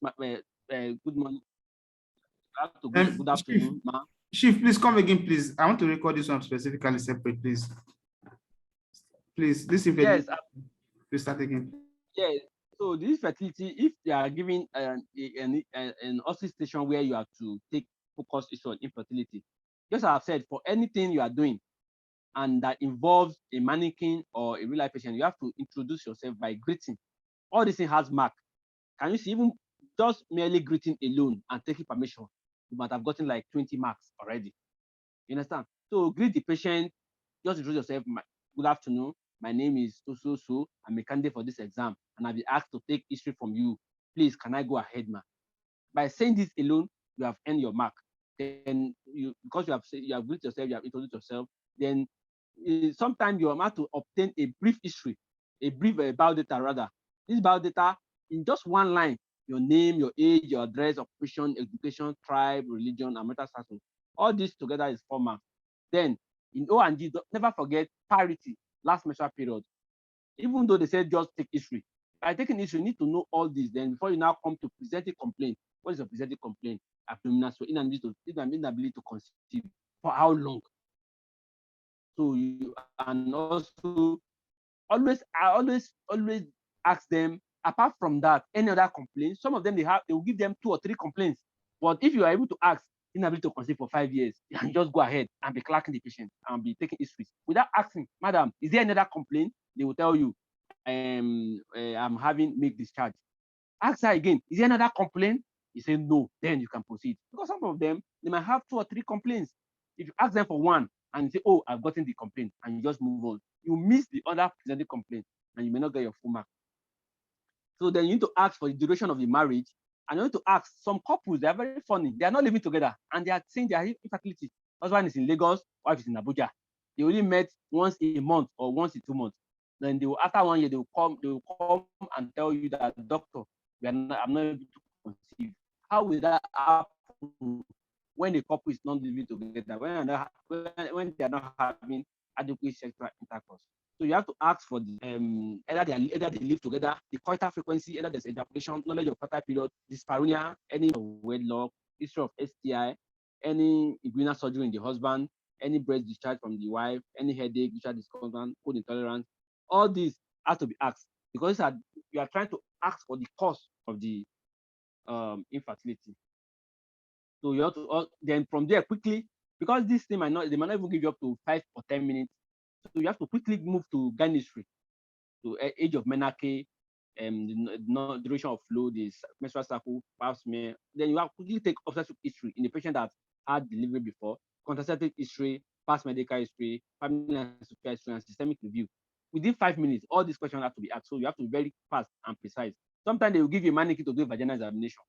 good morning. Good afternoon, ma. Chief, please come again, please. I want to record this one specifically separate, please. Please, this is yes. Please start again. Yes. So this fertility, if they are giving an OSCE station where you have to take focus issue on infertility, just as I've said, for anything you are doing and that involves a mannequin or a real life patient, you have to introduce yourself by greeting. All this thing has mark. Can you see, even just merely greeting alone and taking permission, you might have gotten like 20 marks already. You understand? So greet the patient, just introduce yourself. Good afternoon. My name is so. I'm a candidate for this exam, and I'll be asked to take history from you. Please, can I go ahead, ma? By saying this alone, you have earned your mark. Then because you have greeted yourself, you have introduced yourself. Then sometimes you are about to obtain a brief history, a brief biodata rather. This biodata in just one line: your name, your age, your address, occupation, education, tribe, religion, and mental status. All this together is 4 marks. Then in O&G, never forget parity, last menstrual period. Even though they said just take history, by taking history, you need to know all this. Then before you now come to presenting complaint, what is a presenting complaint? Abdominal swelling, inability to conceive. For how long? So you, and also I always ask them, apart from that, any other complaints. Some of them they will give them 2 or 3 complaints. But if you are able to ask inability to conceive for 5 years, and just go ahead and be clerking the patient and be taking histories without asking, madam, is there another complaint? They will tell you, I'm having milk discharge. Ask her again, is there another complaint? You say no, then you can proceed. Because some of them, they might have 2 or 3 complaints. If you ask them for one and you say, oh, I've gotten the complaint, and you just move on, you miss the other presented complaint and you may not get your full mark. So then you need to ask for the duration of the marriage, and you need to ask. Some couples, they are very funny. They are not living together and they are saying they are infertility. Husband is in Lagos, wife is in Abuja. They only met once a month or once in 2 months. Then they will, after 1 year, they will come and tell you that, doctor, I'm not able to conceive. How will that happen when the couple is not living together, when they are not having adequate sexual intercourse? So you have to ask for the either they live together, the coital frequency, either there's ejaculation, knowledge of fertile period, dyspareunia, any wedlock, history of STI, any inguinal surgery in the husband, any breast discharge from the wife, any headache, discharge discomfort, food intolerance. All these have to be asked because you are trying to ask for the cause of the infertility. So you have to then from there quickly, because this thing they might not even give you up to 5 or 10 minutes. So you have to quickly move to gynecology, to age of menarche, the duration of flow, the menstrual cycle, pap smear. Then you have to quickly take obstetric history in the patient that had delivery before, contraceptive history, past medical history, family history, and systemic review. Within 5 minutes, all these questions have to be asked. So you have to be very fast and precise. Sometimes they will give you a mannequin to do a vaginal examination.